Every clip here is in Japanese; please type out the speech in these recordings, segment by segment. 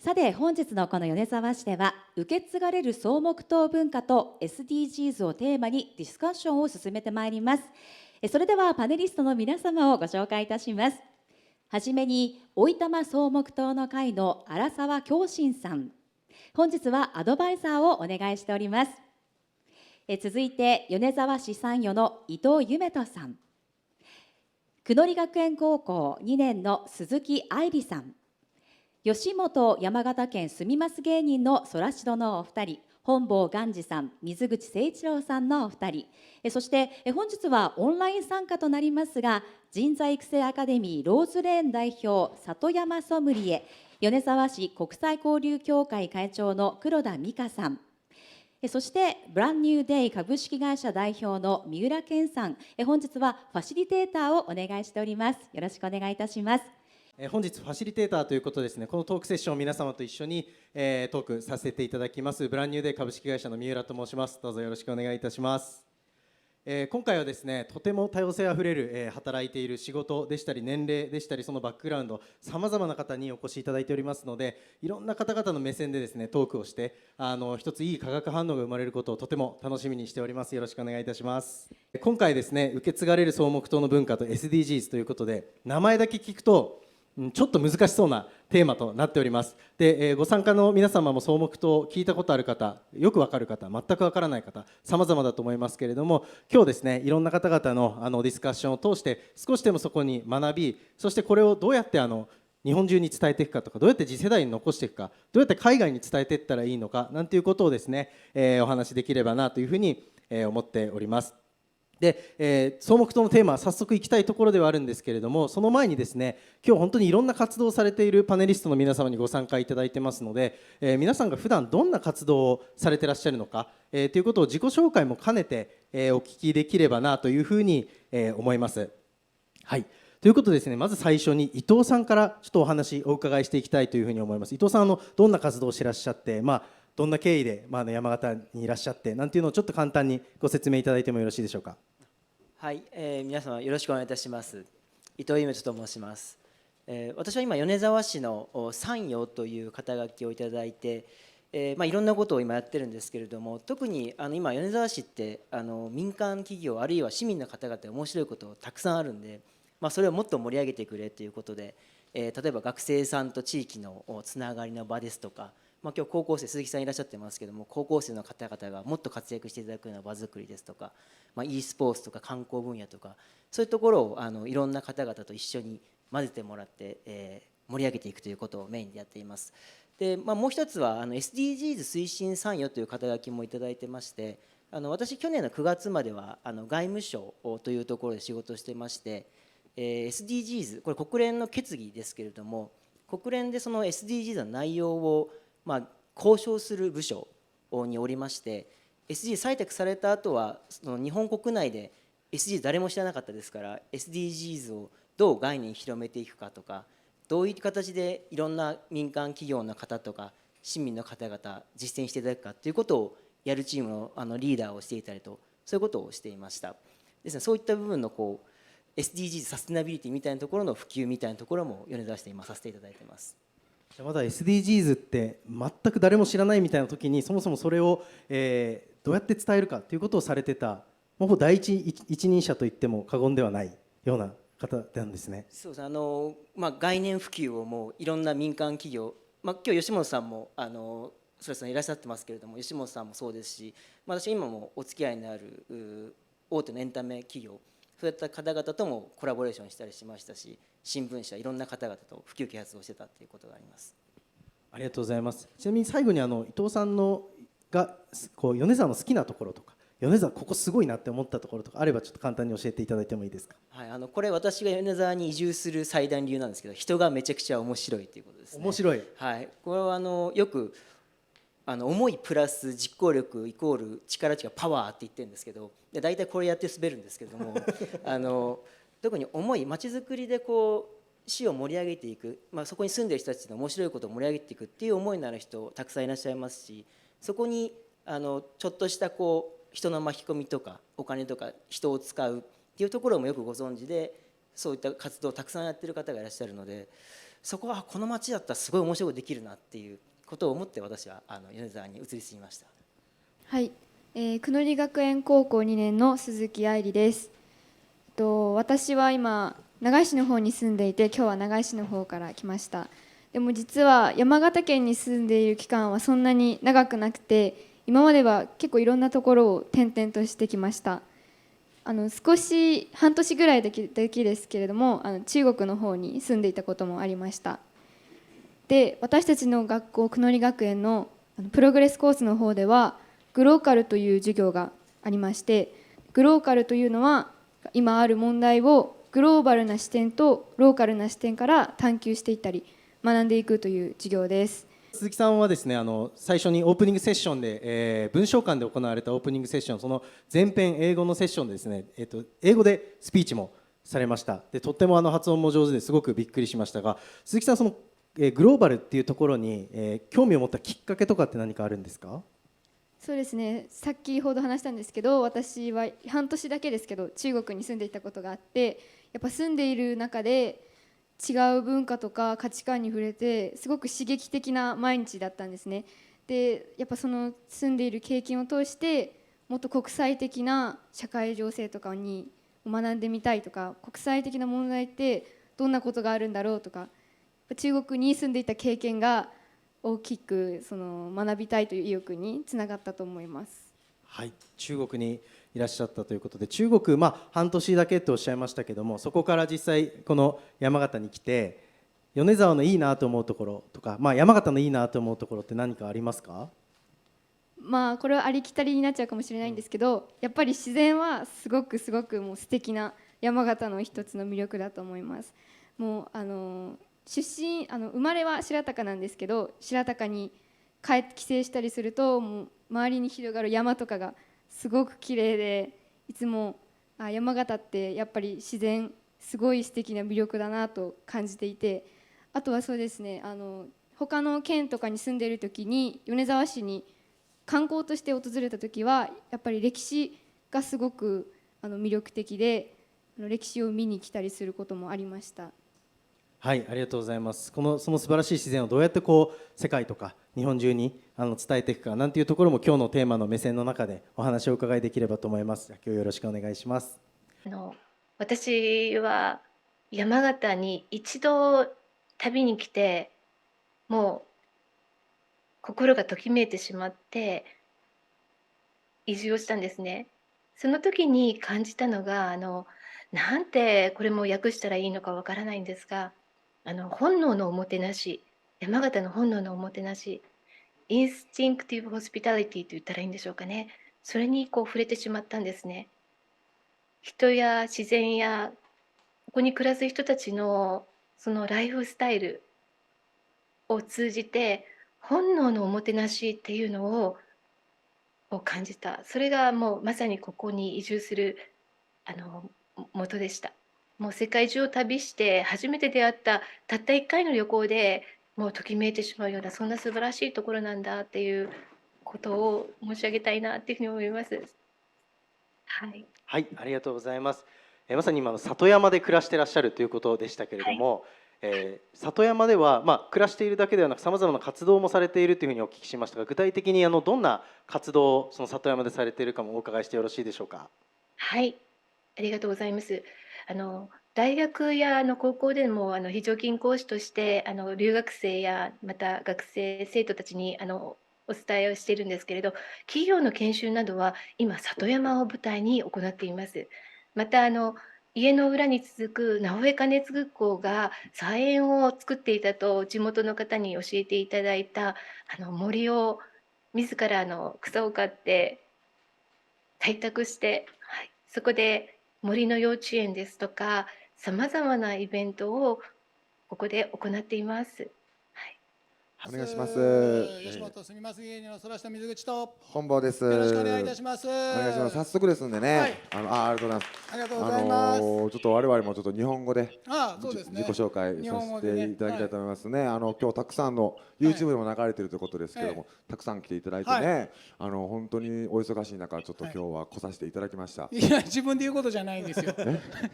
さて本日のこの米沢市では、受け継がれる草木頭文化と SDGs をテーマにディスカッションを進めてまいります。それではパネリストの皆様をご紹介いたします。はじめにおいたま草木頭の会の荒沢京信さん、本日はアドバイザーをお願いしております。続いて米沢市参与の伊藤夢人さん、久野里学園高校2年の鈴木愛理さん、吉本山形県住みます芸人のそらしどのお二人、本坊元次さん、水口誠一郎さんのお二人、そして本日はオンライン参加となりますが、人材育成アカデミーローズレーン代表里山ソムリエ、米沢市国際交流協会会長の黒田美香さん、そしてブランニューデイ株式会社代表の三浦健さん、本日はファシリテーターをお願いしております。よろしくお願いいたします。本日ファシリテーターということですね、このトークセッションを皆様と一緒に、トークさせていただきますブランニューデイ株式会社の三浦と申します。どうぞよろしくお願いいたします。今回はですね、とても多様性あふれる、働いている仕事でしたり年齢でしたりそのバックグラウンドさまざまな方にお越しいただいておりますので、いろんな方々の目線でですねトークをして一ついい化学反応が生まれることをとても楽しみにしております。よろしくお願いいたします。今回ですね、受け継がれる草木頭の文化と SDGs ということで、名前だけ聞くとちょっと難しそうなテーマとなっております。で、ご参加の皆様も草木頭聞いたことある方、よくわかる方、全くわからない方、様々だと思いますけれども、今日ですね、いろんな方々のディスカッションを通して少しでもそこに学び、そしてこれをどうやって日本中に伝えていくかとか、どうやって次世代に残していくか、どうやって海外に伝えていったらいいのかなんていうことをですね、お話しできればなというふうに思っております。で、草木頭のテーマ早速いきたいところではあるんですけれども、その前にですね、今日本当にいろんな活動をされているパネリストの皆様にご参加いただいてますので、皆さんが普段どんな活動をされてらっしゃるのか、ということを自己紹介も兼ねて、お聞きできればなというふうに、思います。はい、ということでですね、まず最初に伊藤さんからちょっとお話お伺いしていきたいというふうに思います。伊藤さんどんな活動をしてらっしゃって、どんな経緯で、山形にいらっしゃってなんていうのをちょっと簡単にご説明いただいてもよろしいでしょうか。はい、皆様よろしくお願いいたします。伊藤夢人と申します。私は今米沢市の参与という肩書きをいただいて、いろんなことを今やってるんですけれども、特に今米沢市って民間企業あるいは市民の方々面白いことたくさんあるんで、それをもっと盛り上げてくれということで、例えば学生さんと地域のつながりの場ですとか、今日高校生鈴木さんいらっしゃってますけども、高校生の方々がもっと活躍していただくような場作りですとか、e スポーツとか観光分野とか、そういうところをいろんな方々と一緒に混ぜてもらって、盛り上げていくということをメインでやっています。で、もう一つはSDGs 推進参与という肩書きもいただいてまして、私去年の9月までは外務省というところで仕事をしてまして、SDGs これ国連の決議ですけれども、国連でその SDGs の内容を交渉する部署におりまして、 SDGs 採択された後はその日本国内で SDGs 誰も知らなかったですから、 SDGs をどう概念広めていくかとか、どういう形でいろんな民間企業の方とか市民の方々実践していただくかということをやるチームのリーダーをしていたりと、そういうことをしていました。ですね、そういった部分のSDGs サステナビリティみたいなところの普及みたいなところも米沢市で今させていただいています。まだ SDGs って全く誰も知らないみたいな時に、そもそもそれを、どうやって伝えるかということをされてた、もう第一人者といっても過言ではないような方なんですね。そうですね、概念普及をもういろんな民間企業、今日吉本さんもそれさんいらっしゃってますけれども、吉本さんもそうですし、私今もお付き合いのある大手のエンタメ企業、そういった方々ともコラボレーションしたりしましたし、新聞社いろんな方々と普及啓発をしてたということがあります。ありがとうございます。ちなみに最後に伊藤さんが米沢の好きなところとか、米沢ここすごいなって思ったところとかあれば、ちょっと簡単に教えていただいてもいいですか。はい、これ私が米沢に移住する最大の理由なんですけど、人がめちゃくちゃ面白いということですね。面白い。はい、これはよく思いプラス実行力イコール力パワーって言ってるんですけど、で大体これやって滑るんですけども特に思い、まちづくりで市を盛り上げていく、そこに住んでる人たちの面白いことを盛り上げていくっていう思いのある人たくさんいらっしゃいますし、そこにちょっとした人の巻き込みとかお金とか人を使うっていうところもよくご存知で、そういった活動をたくさんやってる方がいらっしゃるので、そこはこの町だったらすごい面白いことできるなっていうことを思って、私は米沢に移り住みました。はい、久野里学園高校2年の鈴木愛理です。私は今長井市の方に住んでいて、今日は長井市の方から来ました。でも実は山形県に住んでいる期間はそんなに長くなくて、今までは結構いろんなところを転々としてきました。少し半年ぐらいだけですけれども、中国の方に住んでいたこともありました。で、私たちの学校久野里学園のプログレスコースの方ではグローカルという授業がありまして、グローカルというのは今ある問題をグローバルな視点とローカルな視点から探求していったり学んでいくという授業です。鈴木さんはですね、最初にオープニングセッションで、文章館で行われたオープニングセッション、その前編英語のセッションでですね、英語でスピーチもされました。で、とっても発音も上手ですごくびっくりしましたが、鈴木さん、その、グローバルっていうところに、興味を持ったきっかけとかって何かあるんですか？そうですね、先ほど話したんですけど、私は半年だけですけど中国に住んでいたことがあって、やっぱ住んでいる中で違う文化とか価値観に触れてすごく刺激的な毎日だったんですね。で、やっぱその住んでいる経験を通してもっと国際的な社会情勢とかに学んでみたいとか、国際的な問題ってどんなことがあるんだろうとか、中国に住んでいた経験が大きくその学びたいという意欲につながったと思います。はい、中国にいらっしゃったということで、中国、半年だけとおっしゃいましたけども、そこから実際この山形に来て米沢のいいなと思うところとか、山形のいいなと思うところって何かありますか？これはありきたりになっちゃうかもしれないんですけど、やっぱり自然はすごくもう素敵な山形の一つの魅力だと思います。もう出身生まれは白鷹なんですけど、白鷹に帰省したりするともう周りに広がる山とかがすごく綺麗で、いつも山形ってやっぱり自然すごい素敵な魅力だなと感じていて、あとはそうですね、他の県とかに住んでいる時に米沢市に観光として訪れた時はやっぱり歴史がすごく魅力的で、歴史を見に来たりすることもありました。はい、ありがとうございます。その素晴らしい自然をどうやって世界とか日本中に伝えていくかなんていうところも今日のテーマの目線の中でお話をお伺いできればと思います。今日よろしくお願いします。私は山形に一度旅に来て、もう心がときめいてしまって移住をしたんですね。その時に感じたのが、なんてこれも訳したらいいのかわからないんですが、本能のおもてなし、山形の本能のおもてなし、インスティンクティブホスピタリティと言ったらいいんでしょうかね。それに触れてしまったんですね。人や自然やここに暮らす人たちのそのライフスタイルを通じて、本能のおもてなしっていうのを感じた。それがもうまさにここに移住する元でした。もう世界中を旅して初めて出会ったたった1回の旅行でもうときめいてしまうような、そんな素晴らしいところなんだっていうことを申し上げたいなっていうふうに思います。はい。はい、ありがとうございます。まさに今の里山で暮らしてらっしゃるということでしたけれはい。ども、里山では、暮らしているだけではなくさまざまな活動もされているというふうにお聞きしましたが、具体的にどんな活動をその里山でされているかもお伺いしてよろしいでしょうか？はい、ありがとうございます。大学や高校でも非常勤講師として留学生やまた学生生徒たちにお伝えをしているんですけれど、企業の研修などは今里山を舞台に行っています。また家の裏に続く直江兼続公が菜園を作っていたと地元の方に教えていただいた森を自ら草を刈って開拓して、はい、そこで森の幼稚園ですとか、さまざまなイベントをここで行っています。はい。お願いします。吉本住みます芸人の空下水口と本坊です。よろしくお願いいたします。お願いします。早速ですんでね。はいありがとうございます。ありがとうございます。ちょっと我々もちょっと日本語でそうですね。自己紹介日させて本語でねいただきたいと思いますね。今日たくさんの YouTube でも流れているということですけども、たくさん来ていただいてね、本当にお忙しい中ちょっと今日は来させていただきました。いや自分で言うことじゃないんですよ。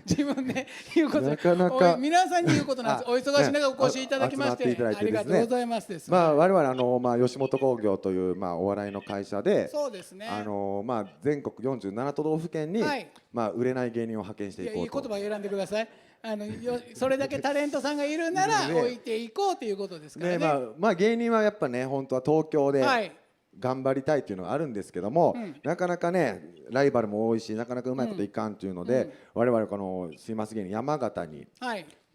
自分で言うこと。なかなか皆さんに言うことなんです。お忙しい中お越しいただきまして、ありがとうございますです。我々吉本興業というお笑いの会社で、そうですね。全国47都道府県に売れない芸人を派遣していこうと。いい言葉選んでください。それだけタレントさんがいるなら置いていこうということですからね。芸人はやっぱね本当は東京で頑張りたいっていうのがあるんですけども、なかなかねライバルも多いしなかなかうまいこといかんっていうので、我々このすいます芸人山形に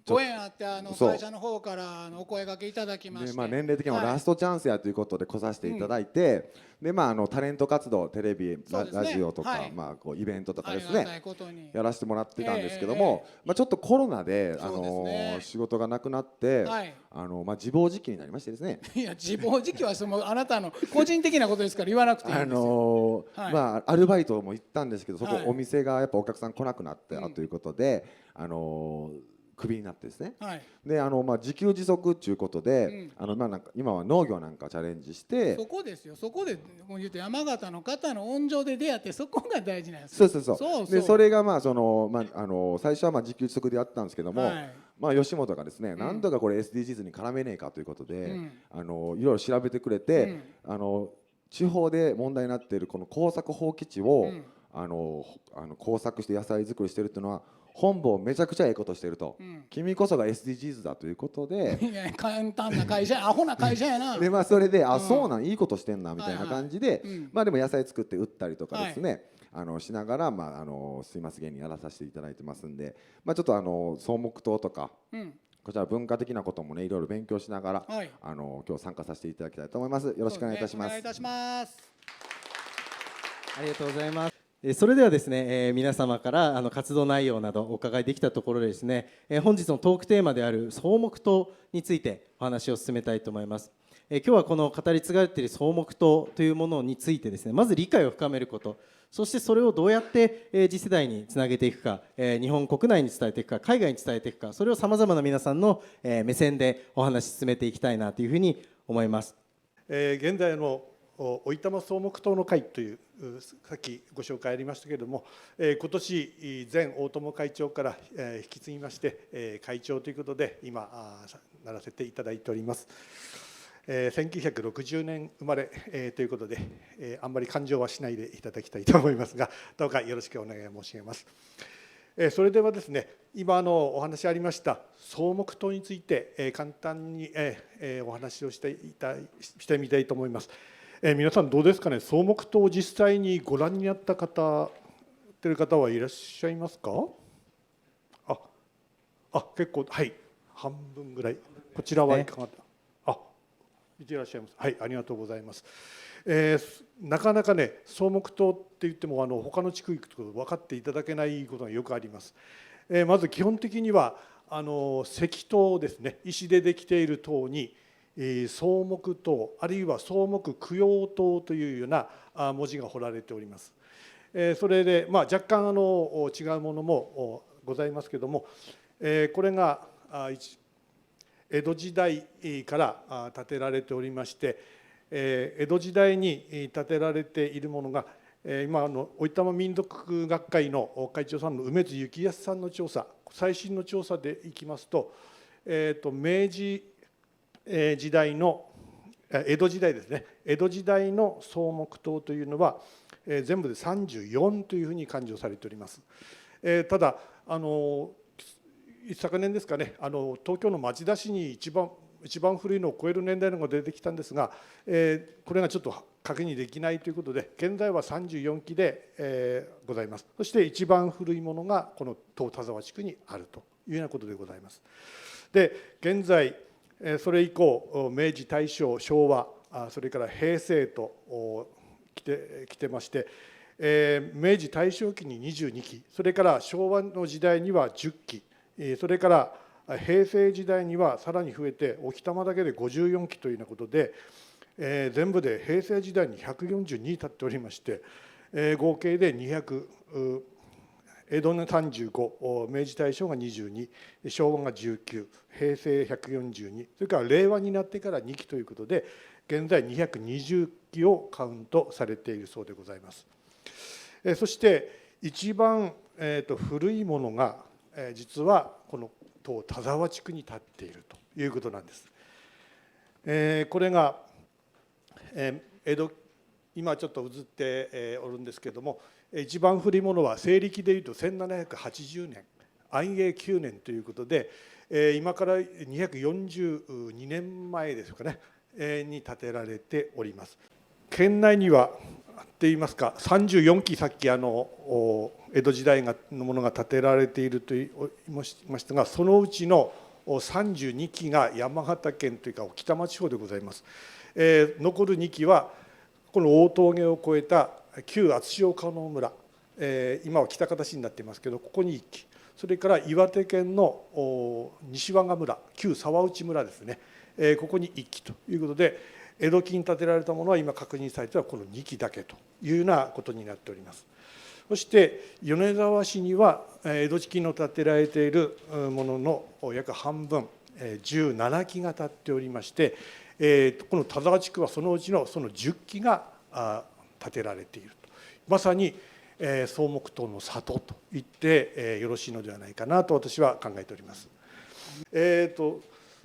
ご縁あって会社の方からお声掛けいただきまして、年齢的にもラストチャンスやということで来させていただいて、でタレント活動テレビ、ラジオとか、こうイベントとかですねやらせてもらってたんですけども、ちょっとコロナで仕事がなくなって、自暴自棄になりましてですね。いや自暴自棄はあなたの個人的なことですから言わなくていいんですよ。アルバイトも行ったんですけど、そこお店がやっぱお客さん来なくなってということでクビになってですね、で自給自足っていうことで、今は農業なんかチャレンジして、そこですよ。そこでもう言うと山形の方の温情で出会って、そこが大事なんですそよ。うでそれが最初は自給自足でやったんですけども、吉本がですね、なんとかこれ SDGs に絡めねえかということで、いろいろ調べてくれて、地方で問題になっているこの耕作放棄地を、耕作して野菜作りしてるっていうのは本坊めちゃくちゃええことしてると、君こそが SDGs だということで、いや簡単な会社、アホな会社やな。でそれでそうなんいいことしてんなみたいな感じで、でも野菜作って売ったりとかですね、しながらすいます芸人やらさせていただいてますんで、ちょっと草木塔とか、こちら文化的なこともねいろいろ勉強しながら、今日参加させていただきたいと思います。よろしくお願いいたします。お願いいたします。ありがとうございます。それではですね、皆様から活動内容などお伺いできたところでですね、本日のトークテーマである草木塔についてお話を進めたいと思います。今日はこの語り継がれている草木塔というものについてですね、まず理解を深めること、そしてそれをどうやって次世代につなげていくか、日本国内に伝えていくか、海外に伝えていくか、それをさまざまな皆さんの目線でお話し進めていきたいなというふうに思います。現在のおいたま草木塔の会というさっきご紹介ありましたけれども、今年前大友会長から引き継ぎまして会長ということで今ならせていただいております。1960年生まれということであんまり感情はしないでいただきたいと思いますが、どうかよろしくお願い申し上げます。それではですね、今お話ありました草木塔について簡単にお話をしてみたいと思います。皆さんどうですかね、草木塔を実際にご覧になった方てる方はいらっしゃいますか？結構、はい、半分ぐらい。こちらはいかがだ？見ていらっしゃいます。はい、ありがとうございます。なかなかね草木塔って言っても他の地区行くと分かっていただけないことがよくあります。まず基本的には石塔ですね、石でできている塔に草木塔あるいは草木供養塔というような文字が彫られております。それで若干違うものもございますけども、これが江戸時代から建てられておりまして、江戸時代に建てられているものが今おいたま民族学会の会長さんの梅津幸康さんの調査、最新の調査でいきますと、明治時代の江戸時代ですね、江戸時代の草木塔というのは全部で34というふうに勘定されております。ただ昨年ですかね、東京の町田市に一番古いのを超える年代のが出てきたんですが、これがちょっと確認できないということで現在は34基で、ございます。そして一番古いものがこの東田沢地区にあるというようなことでございます。で現在それ以降明治大正昭和それから平成と来てまして、明治大正期に22基、それから昭和の時代には10基、それから平成時代にはさらに増えて置賜だけで54基というようなことで、全部で平成時代に142立っておりまして、合計で200、江戸の35、明治大正が22、昭和が19、平成142、それから令和になってから2基ということで、現在220基をカウントされているそうでございます。そして一番古いものが実はこの当田沢地区に立っているということなんです。これが江戸、今ちょっと映っておるんですけれども、一番古いものは西暦でいうと1780年、安永9年ということで、今から242年前ですかね、に建てられております。県内にはといいますか34基、さっき江戸時代のものが建てられていると言いましたが、そのうちの32基が山形県というか置賜地方でございます。残る2基はこの大峠を越えた旧厚塩加納村、今は北方市になっていますけど、ここに1基、それから岩手県の西和賀村、旧沢内村ですね、ここに1基ということで、江戸期に建てられたものは今確認されてはこの2基だけというようなことになっております。そして米沢市には江戸期の建てられているものの約半分、17基が建っておりまして、この田沢地区はそのうちのその10基が建てられていると、まさに草木等の里と言ってよろしいのではないかなと私は考えております。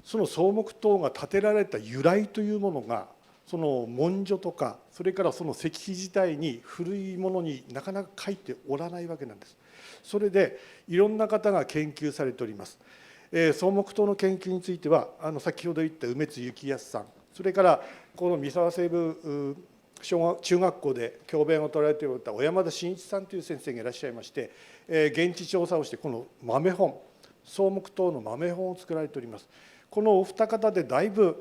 その草木等が建てられた由来というものが、その文書とか、それからその石碑自体に古いものになかなか書いておらないわけなんです。それでいろんな方が研究されております。草木等の研究については先ほど言った梅津幸康さん、それからこの三沢西部中学校で教鞭を取られておった小山田真一さんという先生がいらっしゃいまして、現地調査をしてこの豆本、草木等の豆本を作られております。このお二方でだいぶ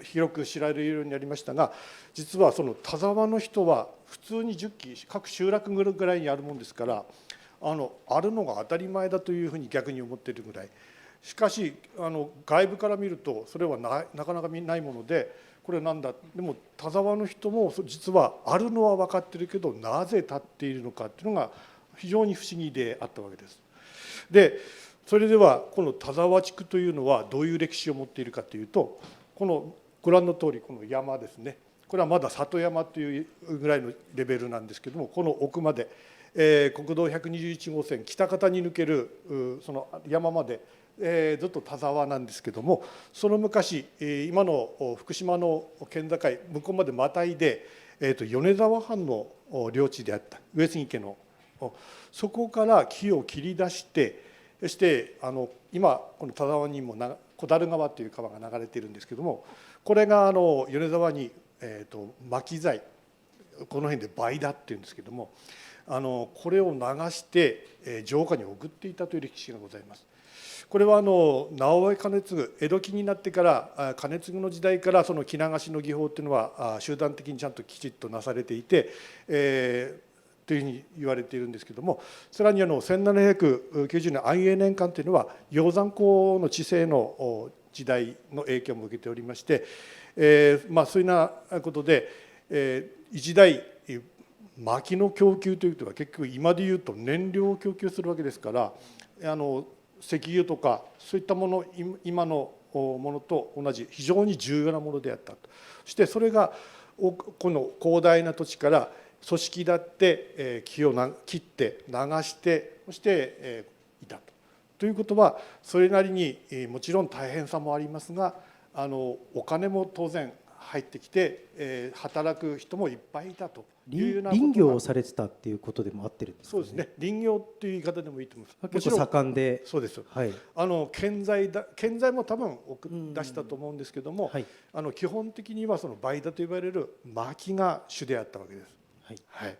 広く知られるようになりましたが、実はその田沢の人は普通に10基各集落ぐらいにあるもんですから、あるのが当たり前だというふうに逆に思っているぐらい。しかし外部から見るとそれはなかなかないもので、これなんだ、でも田沢の人も実はあるのは分かってるけど、なぜ立っているのかっていうのが非常に不思議であったわけです。でそれではこの田沢地区というのはどういう歴史を持っているかというと、このご覧の通りこの山ですね、これはまだ里山というぐらいのレベルなんですけども、この奥まで、国道121号線北方に抜けるその山まで、ずっと田沢なんですけども、その昔今の福島の県境向こうまでまたいで、米沢藩の領地であった上杉家の、そこから木を切り出して、そして今この田沢にも小樽川という川が流れているんですけども、これが米沢に巻き材、この辺で倍だっていうんですけども、これを流して城下に送っていたという歴史がございます。これは直江兼続、江戸期になってから兼続の時代からその着流しの技法っていうのは集団的にちゃんときちっとなされていて、というふうに言われているんですけども、さらに1790年安永年間というのは鷹山公の治世の時代の影響も受けておりまして、そういうようなことで、一代薪の供給ということは結局今でいうと燃料を供給するわけですから、石油とかそういったもの、今のものと同じ非常に重要なものであったと。そしてそれがこの広大な土地から組織だって木を切って流してそしていたということは、それなりにもちろん大変さもありますが、お金も当然入ってきて働く人もいっぱいいたというようなことが、林業をされてたっていうことでもあってるんですかね。そうですね、林業っていう言い方でもいいと思います。結構盛んで、そうです、はい、建材も多分出したと思うんですけども、はい、基本的にはその梅田と呼ばれる薪が主であったわけです。はい、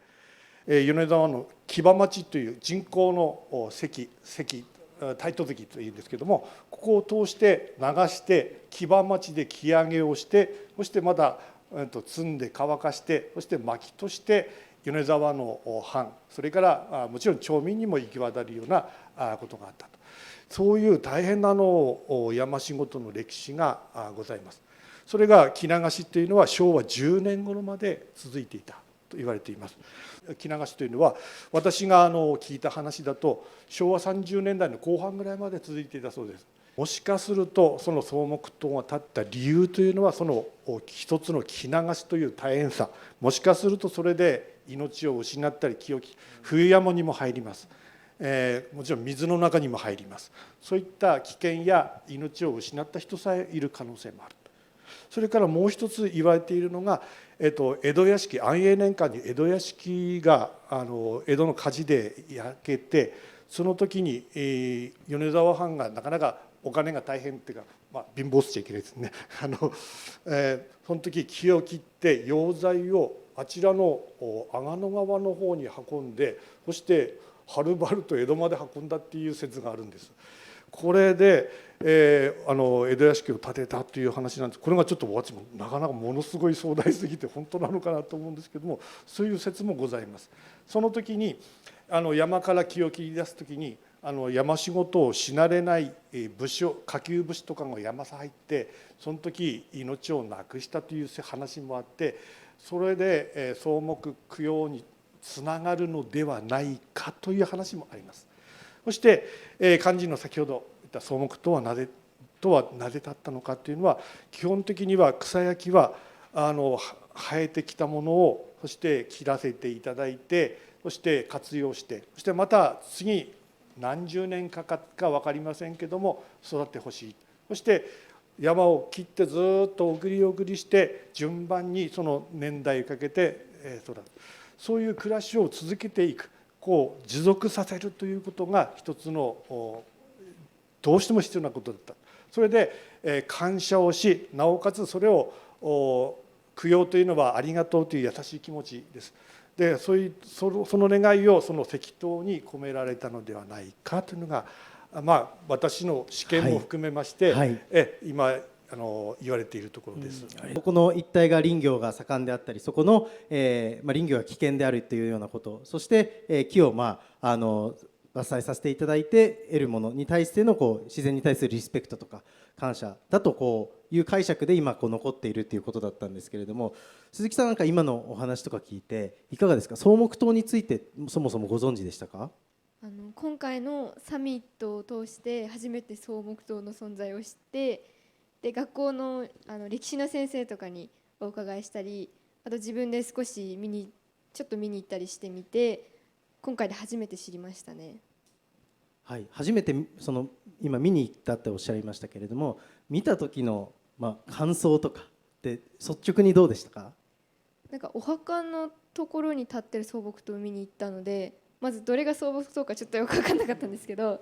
米沢の木場町という人工の大都関というんですけども、ここを通して流して木場町で木上げをして、そしてまた積んで乾かして、そして薪として米沢の藩、それからもちろん町民にも行き渡るようなことがあったと。そういう大変な山仕事の歴史がございます。それが着流しというのは昭和10年頃まで続いていたと言われています。着流しというのは私が聞いた話だと昭和30年代の後半ぐらいまで続いていたそうです。もしかするとその草木塔が立った理由というのはその一つの着流しという大変さ、もしかするとそれで命を失ったり冬山にも入ります、もちろん水の中にも入ります。そういった危険や命を失った人さえいる可能性もある。それからもう一つ言われているのが、江戸屋敷、安永年間に江戸屋敷が江戸の火事で焼けて、その時に、米沢藩がなかなかお金が大変っていうか、貧乏しちゃいけないですね。その時気を切って溶剤をあちらの阿賀野川の方に運んで、そしてはるばると江戸まで運んだっていう説があるんです。これで、江戸屋敷を建てたという話なんです。これがちょっと私もなかなかものすごい壮大すぎて本当なのかなと思うんですけども、そういう説もございます。その時に山から木を切り出す時に山仕事をし慣れない武士下級武士とかが山さ入って、その時命をなくしたという話もあって、それで草木供養につながるのではないかという話もあります。そして肝心の先ほど言った草木とはなぜ立ったのかというのは、基本的には草焼きは生えてきたものをそして切らせていただいて、そして活用して、そしてまた次何十年かかるか分かりませんけども育ってほしい。そして山を切ってずっと送り送りして順番にその年代をかけて育つ。そういう暮らしを続けていく、持続させるということが一つのどうしても必要なことだった。それで感謝をし、なおかつそれを供養というのはありがとうという優しい気持ちです。でその願いをその石塔に込められたのではないかというのが、私の試験も含めまして、今言われているところです。ここの一帯が林業が盛んであったり、そこの、林業が危険であるというようなこと、そして、木を伐採させていただいて得るものに対しての自然に対するリスペクトとか感謝だという解釈で今残っているということだったんですけれども、鈴木さん、なんか今のお話とか聞いていかがですか？草木塔についてそもそもご存知でしたか？今回のサミットを通して初めて草木塔の存在を知って、で学校の歴史の先生とかにお伺いしたり、あと自分で少しちょっと見に行ったりしてみて、今回で初めて知りましたね。はい、初めて今見に行ったっておっしゃいましたけれども、見た時の感想とかって率直にどうでしたか？なんかお墓のところに立ってる草木塔を見に行ったので、まずどれが草木塔かちょっとよく分かんなかったんですけど、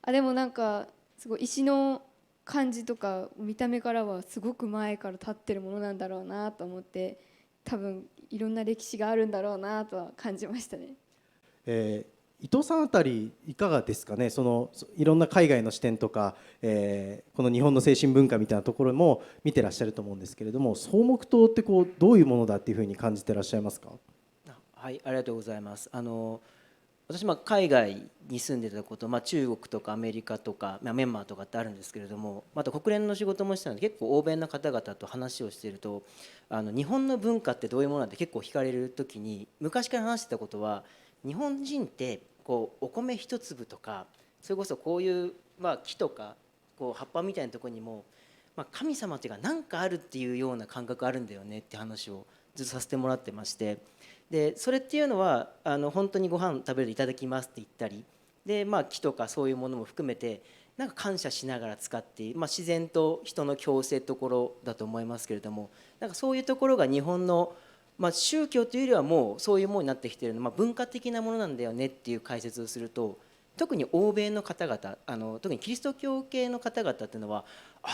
でもなんかすごい石の感じとか見た目からはすごく前から立ってるものなんだろうなと思って、多分いろんな歴史があるんだろうなとは感じましたね。伊藤さんあたりいかがですかね？いろんな海外の視点とか、この日本の精神文化みたいなところも見てらっしゃると思うんですけれども、草木塔ってどういうものだっていうふうに感じてらっしゃいますか？はい、ありがとうございます。私海外に住んでたこと、中国とかアメリカとかミャンマーとかってあるんですけれども、また国連の仕事もしてたので結構欧米の方々と話をしていると、日本の文化ってどういうものなんて結構聞かれる時に、昔から話してたことは、日本人ってお米一粒とか、それこそこういう木とか葉っぱみたいなところにも、神様っていうか何かあるっていうような感覚あるんだよねって話をずっとさせてもらってまして、でそれっていうのは本当にご飯食べるといただきますって言ったりで、木とかそういうものも含めてなんか感謝しながら使っている、自然と人の共生ところだと思いますけれども、なんかそういうところが日本の宗教というよりはもうそういうものになってきているの、文化的なものなんだよねっていう解説をすると、特に欧米の方々特にキリスト教系の方々っていうのは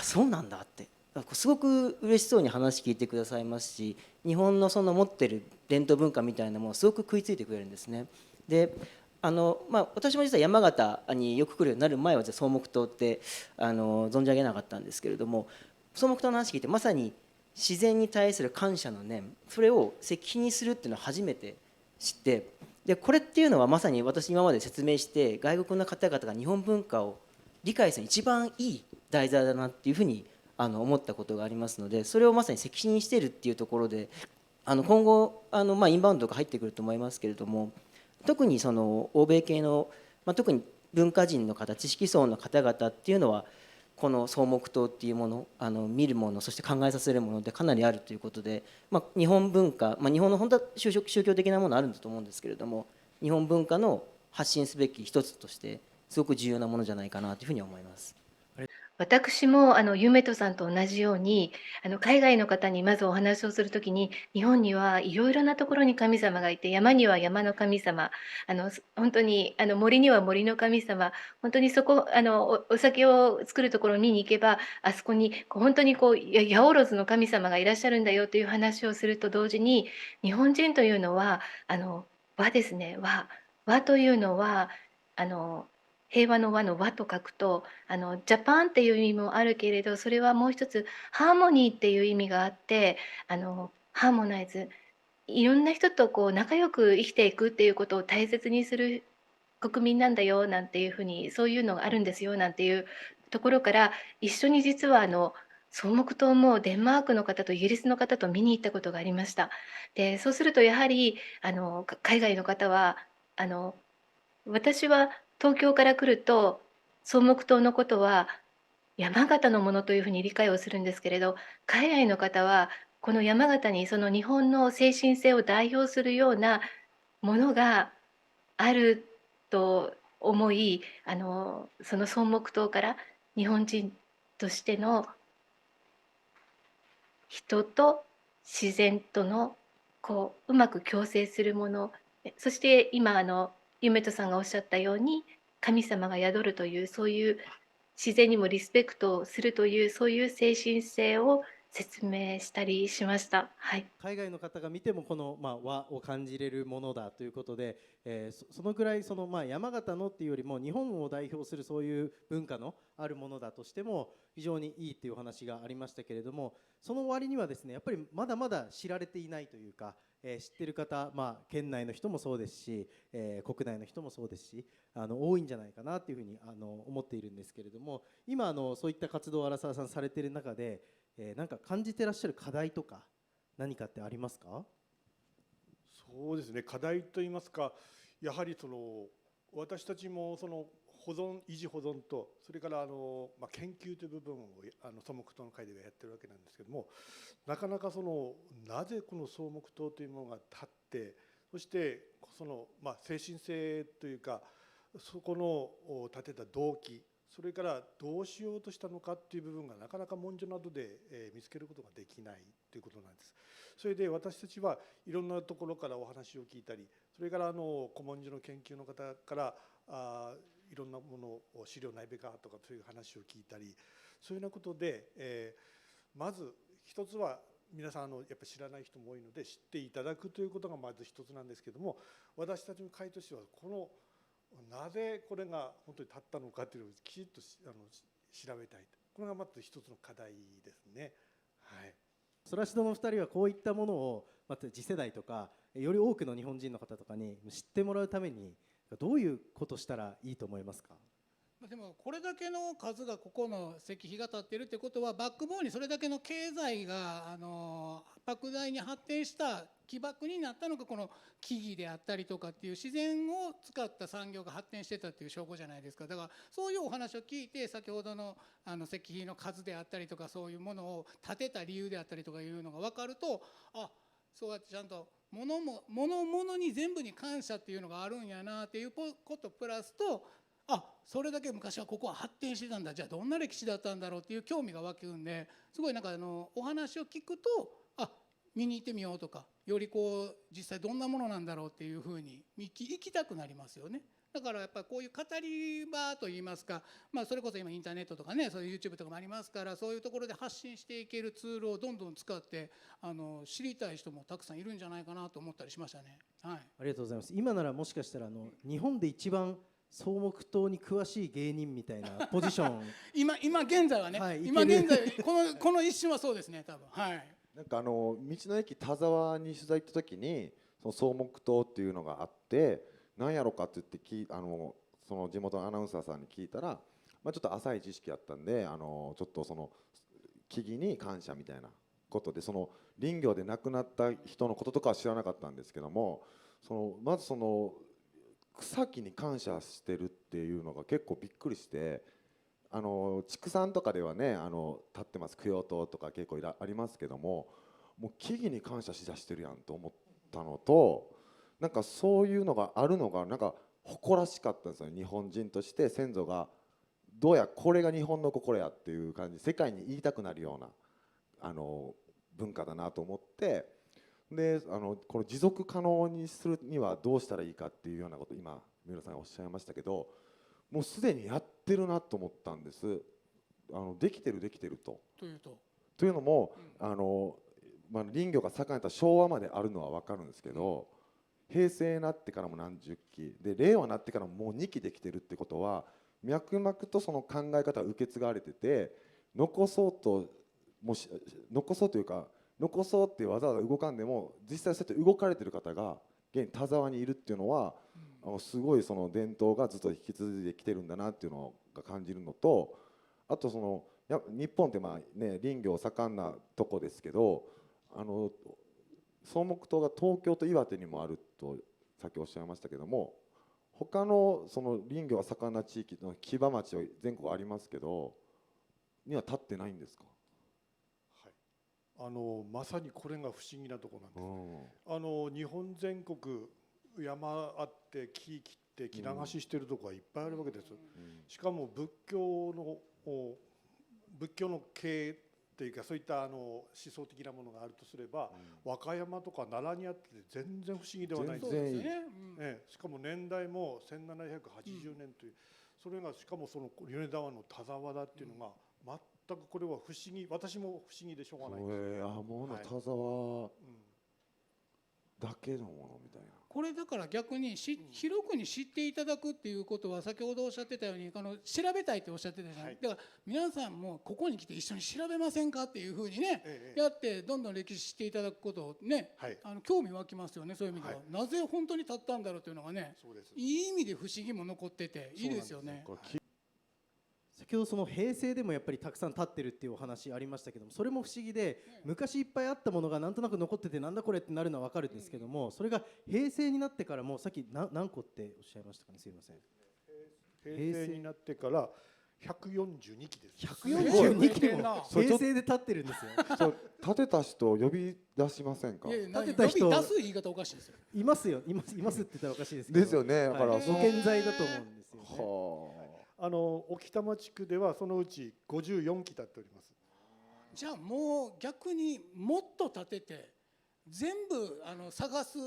そうなんだってすごく嬉しそうに話聞いてくださいますし、日本の持ってる伝統文化みたいなものをすごく食いついてくれるんですね。で私も実は山形によく来るようになる前は草木塔って存じ上げなかったんですけれども、草木塔の話聞いてまさに自然に対する感謝の念、それを石碑にするっていうのを初めて知って、でこれっていうのはまさに私今まで説明して外国の方々が日本文化を理解する一番いい題材だなっていうふうに思ったことがありますので、それをまさに責任しているっていうところで今後インバウンドが入ってくると思いますけれども、特にその欧米系の、特に文化人の方、知識層の方々っていうのはこの草木塔っていうもの、見るもの、そして考えさせるものでかなりあるということで、日本文化、日本の本当は宗教的なものあるんだと思うんですけれども、日本文化の発信すべき一つとしてすごく重要なものじゃないかなというふうに思います。私もゆめとさんと同じように海外の方にまずお話をするときに、日本にはいろいろなところに神様がいて、山には山の神様、本当に森には森の神様、本当にそこお酒を作るところを見に行けば、あそこに本当に八百万の神様がいらっしゃるんだよという話をすると同時に、日本人というのは和ですね、和というのは平和の和の和と書くとジャパンっていう意味もあるけれど、それはもう一つハーモニーっていう意味があって、ハーモナイズ、いろんな人と仲良く生きていくっていうことを大切にする国民なんだよなんていうふうに、そういうのがあるんですよなんていうところから、一緒に実は草木塔もデンマークの方とイギリスの方と見に行ったことがありました。でそうするとやはり海外の方は私は東京から来ると草木塔のことは山形のものというふうに理解をするんですけれど、海外の方はこの山形にその日本の精神性を代表するようなものがあると思い、その草木塔から日本人としての人と自然とのうまく共生するもの、そして今夢人さんがおっしゃったように神様が宿るという、そういう自然にもリスペクトをするという、そういう精神性を説明したりしました。はい、海外の方が見てもこの、和を感じれるものだということで、そのぐらい山形のっていうよりも日本を代表するそういう文化のあるものだとしても非常にいいっていうお話がありましたけれども、その割にはですね、やっぱりまだまだ知られていないというか、知ってる方、県内の人もそうですし、国内の人もそうですし、多いんじゃないかなというふうに思っているんですけれども、今そういった活動を荒沢さんされている中で、なんか感じてらっしゃる課題とか何かってありますか？そうですね、課題といいますか、やはり私たちも維持保存と、それから研究という部分を草木塔の会ではやってるわけなんですけども、なかなかなぜこの草木塔というものが立って、そして精神性というか、そこの立てた動機、それからどうしようとしたのかっていう部分がなかなか文書などで見つけることができないということなんです。それで私たちはいろんなところからお話を聞いたり、それから古文書の研究の方からいろんなものを資料ないべかとかそういう話を聞いたり、そういうようなことで、まず一つは皆さんやっぱり知らない人も多いので知っていただくということがまず一つなんですけども、私たちの会としてはなぜこれが本当に立ったのかというのをきちっと調べたい、これがまず一つの課題ですね。はい、ソラシドの2人はこういったものをまた次世代とかより多くの日本人の方とかに知ってもらうためにどういうことしたらいいと思いますか？でもこれだけの数がここの石碑が立っているってことは、バックボーンにそれだけの経済が莫大に発展した起爆になったのがこの木々であったりとかっていう自然を使った産業が発展してたっていう証拠じゃないですか。だからそういうお話を聞いて、先ほどの石碑の数であったりとか、そういうものを建てた理由であったりとかいうのが分かると、そうやってちゃんと物に全部に感謝っていうのがあるんやなっていうことプラスと、それだけ昔はここは発展してたんだ、じゃあどんな歴史だったんだろうっていう興味が湧くんで、すごいお話を聞くと見に行ってみようとか、より実際どんなものなんだろうっていうふうに行きたくなりますよね。だからやっぱりこういう語り場といいますか、それこそ今インターネットとかね、そういう YouTube とかもありますから、そういうところで発信していけるツールをどんどん使って知りたい人もたくさんいるんじゃないかなと思ったりしましたね。はい、ありがとうございます。今ならもしかしたら日本で一番草木塔に詳しい芸人みたいなポジション今現在はね、今現在この一瞬はそうですね、多分。はい、なんか道の駅田沢に取材行った時にその草木塔っていうのがあって、何やろかって言ってその地元のアナウンサーさんに聞いたら、ちょっと浅い知識やったんで、ちょっとその木々に感謝みたいなことで、その林業で亡くなった人のこととかは知らなかったんですけども、まずその草木に感謝してるっていうのが結構びっくりして、畜産とかではね、立ってます供養塔とか結構ありますけども、もう木々に感謝しだしてるやんと思ったのと、なんかそういうのがあるのがなんか誇らしかったんですよ、日本人として先祖がどうやこれが日本の心やっていう感じ、世界に言いたくなるような文化だなと思って、でこの持続可能にするにはどうしたらいいかっていうようなこと今三浦さんがおっしゃいましたけど、もうすでにやってるなと思ったんです。できてると。というのも、林業が盛んやった昭和まであるのは分かるんですけど、平成になってからも何十期で令和になってからももう2期できてるってことは、脈々とその考え方が受け継がれてて、残そうというか残そうってわざわざ動かんでも実際そうやって動かれてる方が現田沢にいるっていうのは、すごいその伝統がずっと引き続いてきてるんだなっていうのが感じるのと、あと日本って林業盛んなとこですけど、草木塔が東京と岩手にもあるとさっきおっしゃいましたけども、他のその林業が盛んな地域の騎馬町は全国ありますけどには立ってないんですか？はい、まさにこれが不思議なところなんです。日本全国山あって木切って木流ししてるとこがいっぱいあるわけです。しかも仏教の系っていうか、そういった思想的なものがあるとすれば、和歌山とか奈良にあって全然不思議ではないんですね。しかも年代も1780年という、それがしかもその米沢の田沢だっていうのが全くこれは不思議、私も不思議でしょうがないんです。もう田沢だけのものみたいな。これだから逆に広くに知っていただくっていうことは、先ほどおっしゃってたように調べたいっておっしゃってたじゃない、だから皆さんもここに来て一緒に調べませんかっていうふうにね、やってどんどん歴史知っていただくことをね、興味湧きますよね。そういう意味では、なぜ本当に立ったんだろうというのがね、いい意味で不思議も残ってていいですよね。先ほどその平成でもやっぱりたくさん立ってるっていうお話ありましたけども、それも不思議で、昔いっぱいあったものがなんとなく残っててなんだこれってなるのは分かるんですけども、それが平成になってからもさっき何個っておっしゃいましたかね、すいません。平成になってから142期です。142期も平成で立ってるんですよ。立てた人呼び出しませんか？立てた人出す言い方おかしいですよ。いますって言ったらおかしいですけど。ですよね。だからご健在だと思うんですよね。沖多摩地区ではそのうち54基立っております。じゃあもう逆にもっと立てて全部探す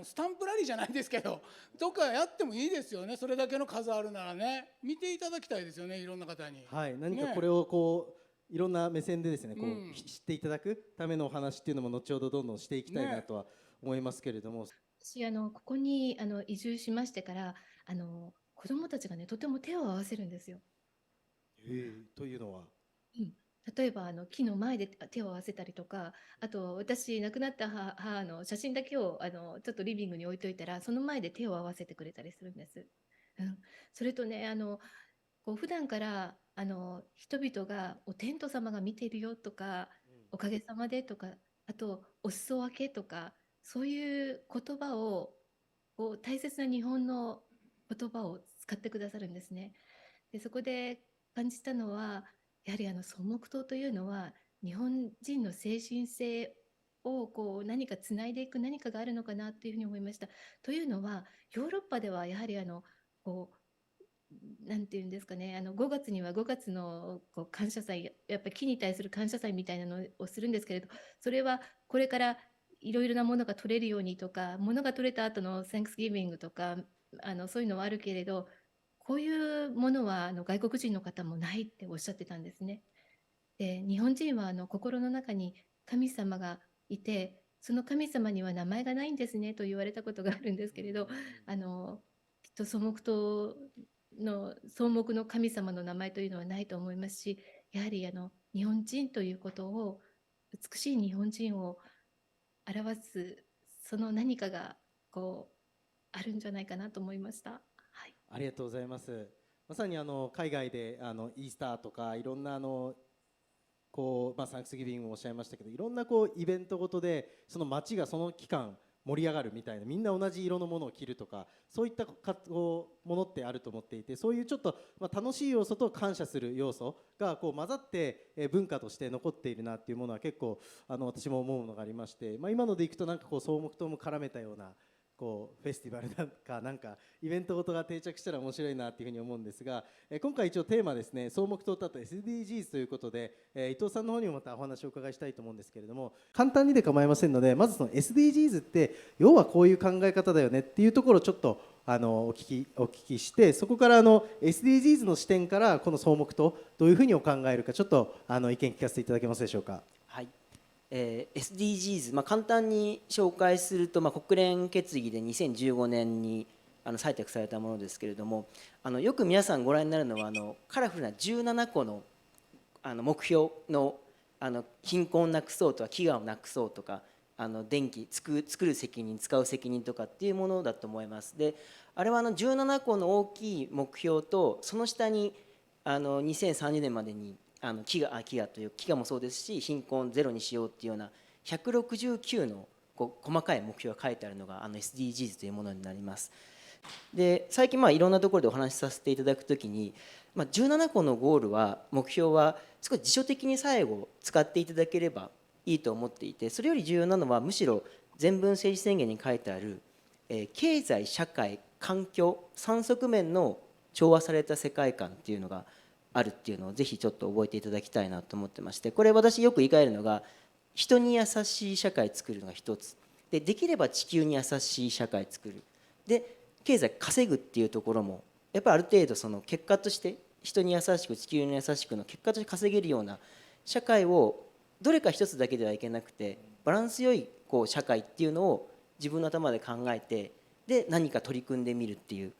スタンプラリーじゃないですけどとかやってもいいですよね。それだけの数あるならね、見ていただきたいですよね、いろんな方に。はい、何かこれをこういろんな目線でですね、こう知っていただくためのお話っていうのも後ほどどんどんしていきたいなとは思いますけれども、私ここに移住しましてから子どもたちがねとても手を合わせるんですよ。というのは、例えば木の前で手を合わせたりとか、あと私亡くなった母の写真だけをちょっとリビングに置いといたらその前で手を合わせてくれたりするんです。それとねこう普段から人々がお天道様が見ているよとか、おかげさまでとか、あとお裾分けとか、そういう言葉をこう大切な日本の言葉を使ってくださるんですね。でそこで感じたのは、やはり草木塔というのは日本人の精神性をこう何かつないでいく何かがあるのかなというふうに思いました。というのはヨーロッパではやはりこうなんていうんですかね、5月には5月のこう感謝祭、やっぱり木に対する感謝祭みたいなのをするんですけれど、それはこれからいろいろなものが取れるようにとか、ものが取れた後の Thanksgiving とかそういうのはあるけれど、こういうものは外国人の方もないっておっしゃってたんですね。で日本人は心の中に神様がいて、その神様には名前がないんですねと言われたことがあるんですけれど、きっと草木塔の草木の神様の名前というのはないと思いますし、やはり日本人ということを、美しい日本人を表すその何かがこうあるんじゃないかなと思いました。はい、ありがとうございます。まさに海外でイースターとかいろんなサンクスギビングもおっしゃいましたけど、いろんなイベントごとでその街がその期間盛り上がるみたいな、みんな同じ色のものを着るとか、そういったものってあると思っていて、そういうちょっと楽しい要素と感謝する要素が混ざって文化として残っているなっていうものは結構私も思うのがありまして、今のでいくとなんか草木灯も絡めたようなフェスティバルなんかイベントごとが定着したら面白いなっていうふうに思うんですが、今回一応テーマですね、草木灯とあと SDGs ということで、伊藤さんの方にもまたお話をお伺いしたいと思うんですけれども、簡単にで構いませんので、まずその SDGs って要はこういう考え方だよねっていうところをちょっとお聞きして、そこからSDGs の視点からこの草木灯どういうふうにお考えるか、ちょっと意見聞かせていただけますでしょうか。はい、SDGs、簡単に紹介すると、国連決議で2015年に採択されたものですけれども、よく皆さんご覧になるのはカラフルな17個の目標の貧困をなくそうとか飢餓をなくそうとか電気作る責任使う責任とかっていうものだと思います。であれは17個の大きい目標と、その下に2030年までに飢餓もそうですし、貧困ゼロにしようっていうような169の細かい目標が書いてあるのがSDGs というものになります。で最近いろんなところでお話しさせていただくときに、17個のゴールは目標は少し辞書的に最後使っていただければいいと思っていて、それより重要なのはむしろ全文政治宣言に書いてある経済社会環境3側面の調和された世界観っていうのがあるっていうのをぜひちょっと覚えていただきたいなと思ってまして、これ私よく言い換えるのが、人に優しい社会作るのが一つで、できれば地球に優しい社会作るで、経済稼ぐっていうところもやっぱりある程度その結果として人に優しく地球に優しくの結果として稼げるような社会をどれか一つだけではいけなくて、バランス良い社会っていうのを自分の頭で考えて、で何か取り組んでみるっていう。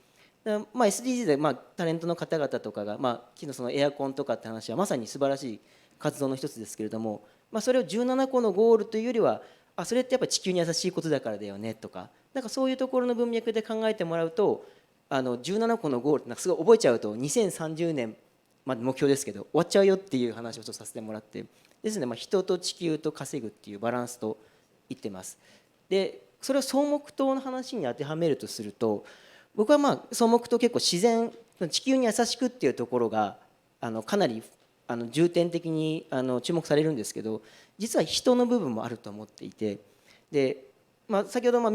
SDGs でタレントの方々とかが、昨日そのエアコンとかって話はまさに素晴らしい活動の一つですけれども、それを17個のゴールというよりは、それってやっぱり地球に優しいことだからだよねとか、なんかそういうところの文脈で考えてもらうと、17個のゴールってすごい覚えちゃうと2030年まで目標ですけど終わっちゃうよっていう話をちょっとさせてもらって、ですね、人と地球と稼ぐっていうバランスと言ってます。でそれを草木灯の話に当てはめるとすると、僕は草木灯結構自然地球に優しくっていうところがかなり重点的に注目されるんですけど、実は人の部分もあると思っていて、で、先ほど黒田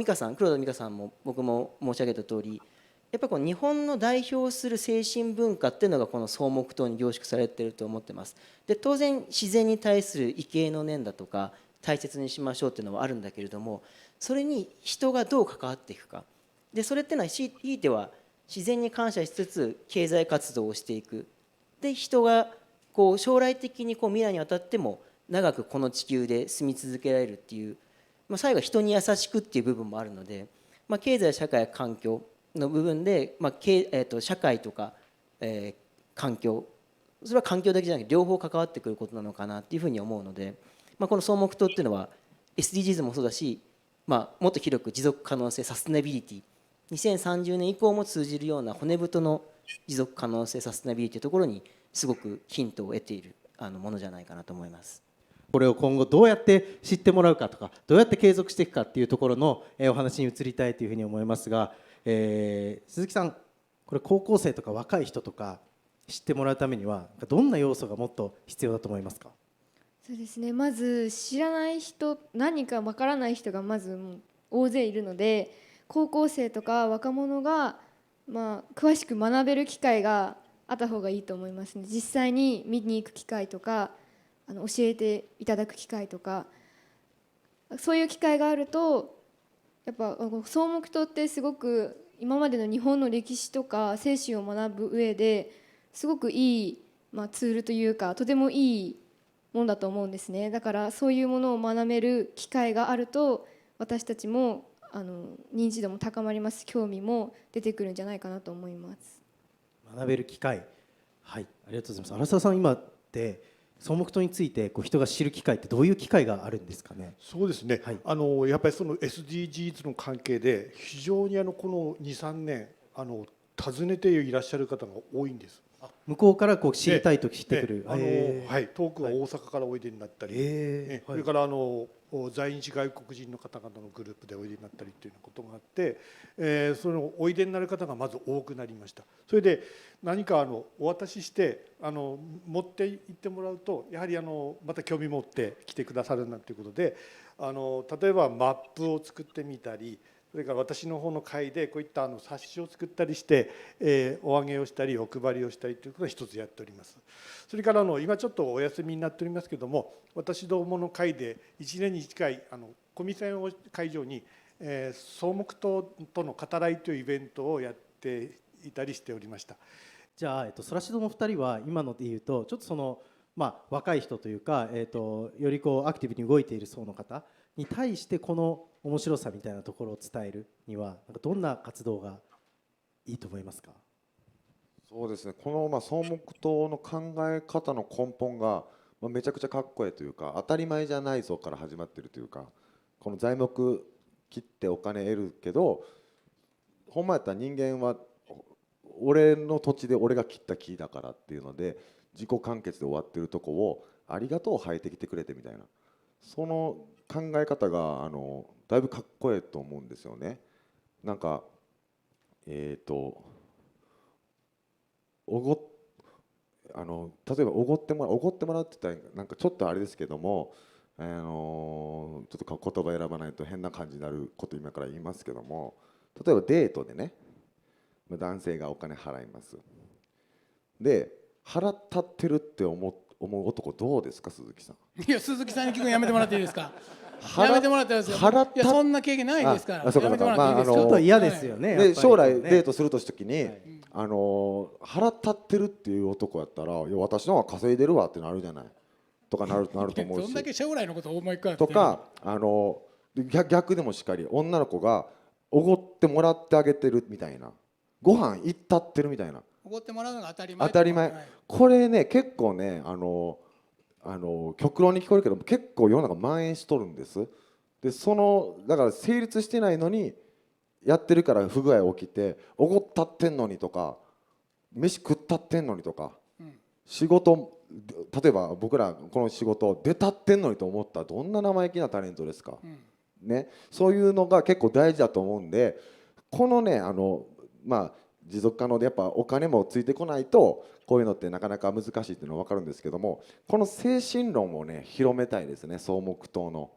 美香さんも僕も申し上げた通り、やっぱり日本の代表する精神文化っていうのがこの草木灯に凝縮されていると思ってます。で当然自然に対する畏敬の念だとか大切にしましょうっていうのはあるんだけれども、それに人がどう関わっていくかで、それっていうのはひいては自然に感謝しつつ経済活動をしていく。で人が将来的に未来にわたっても長くこの地球で住み続けられるっていう、最後は人に優しくっていう部分もあるので、経済社会環境の部分で、社会とか、環境、それは環境だけじゃなくて両方関わってくることなのかなっていうふうに思うので、この草木灯っていうのは SDGs もそうだし、もっと広く持続可能性サステナビリティ、2030年以降も通じるような骨太の持続可能性サステナビリティというところにすごくヒントを得ているものじゃないかなと思います。これを今後どうやって知ってもらうかとか、どうやって継続していくかっていうところのお話に移りたいというふうに思いますが、鈴木さん、これ高校生とか若い人とか知ってもらうためにはどんな要素がもっと必要だと思いますか？そうですね、まず知らない人、何かわからない人がまずもう大勢いるので、高校生とか若者が詳しく学べる機会があった方がいいと思いますね。実際に見に行く機会とか教えていただく機会とか、そういう機会があるとやっぱ草木灯ってすごく今までの日本の歴史とか精神を学ぶ上ですごくいい、ツールというかとてもいいものだと思うんですね。だからそういうものを学べる機会があると私たちも認知度も高まります。興味も出てくるんじゃないかなと思います。学べる機会、はい、ありがとうございます。荒沢さん、今って草木灯について人が知る機会ってどういう機会があるんですかね？そうですね、はい、やっぱりその SDGs の関係で非常にこの 2,3 年訪ねていらっしゃる方が多いんです。向こうからこう知りたいとき来てくる。はい、遠くは大阪からおいでになったり、それから在日外国人の方々のグループでおいでになったりというようなことがあって、そのおいでになる方がまず多くなりました。それで何かお渡しして持って行ってもらうと、やはりまた興味持って来てくださるなんていうことで、例えばマップを作ってみたり、それから私の方の会でこういった冊子を作ったりして、お上げをしたりお配りをしたりということを一つやっております。それから今ちょっとお休みになっておりますけれども、私どもの会で1年に1回小見線を会場に、草木島との語らいというイベントをやっていたりしておりました。じゃあ、ソラシドの2人は今ので言うとちょっと若い人というか、よりこうアクティブに動いている層の方に対してこの面白さみたいなところを伝えるにはどんな活動がいいと思いますか？そうですね、この草木島の考え方の根本がめちゃくちゃかっこいいというか、当たり前じゃないぞから始まっているというか、この材木切ってお金得るけど、ほんまやったら人間は俺の土地で俺が切った木だからっていうので自己完結で終わってるとこをありがとう生えてきてくれてみたいな、その考え方がだいぶかっこいいと思うんですよね。なんか例えばおごってもらうって言ったらなんかちょっとあれですけども、ちょっと言葉選ばないと変な感じになること今から言いますけども、例えばデートでね、男性がお金払います。で払ったってるって思う男どうですか、鈴木さん。いや、鈴木さんに聞くのやめてもらっていいですか。やめてもらっていいですよ。払った、いや、そんな経験ないですから。そうかやめてもらっていいですか。ちょっと嫌ですよね。で将来デートするときに、払ったってるっていう男やったら、いや私の方が稼いでるわってなるじゃないとかなると思うし、どんだけ将来のことを思い浮かべてとか逆でもしっかり女の子がおごってもらってあげてるみたいな、ご飯行ったってるみたいな、おごってもらうのが当たり前。当たり前。これね結構ね極論に聞こえるけど結構世の中蔓延しとるんです。でだから成立してないのにやってるから不具合起きて、おごったってんのにとか飯食ったってんのにとか、仕事例えば僕らこの仕事出たってんのにと思ったらどんな生意気なタレントですか、ね、そういうのが結構大事だと思うんで、このね持続可能でやっぱお金もついてこないとこういうのってなかなか難しいっていうのは分かるんですけども、この精神論をね広めたいですね。草木島の、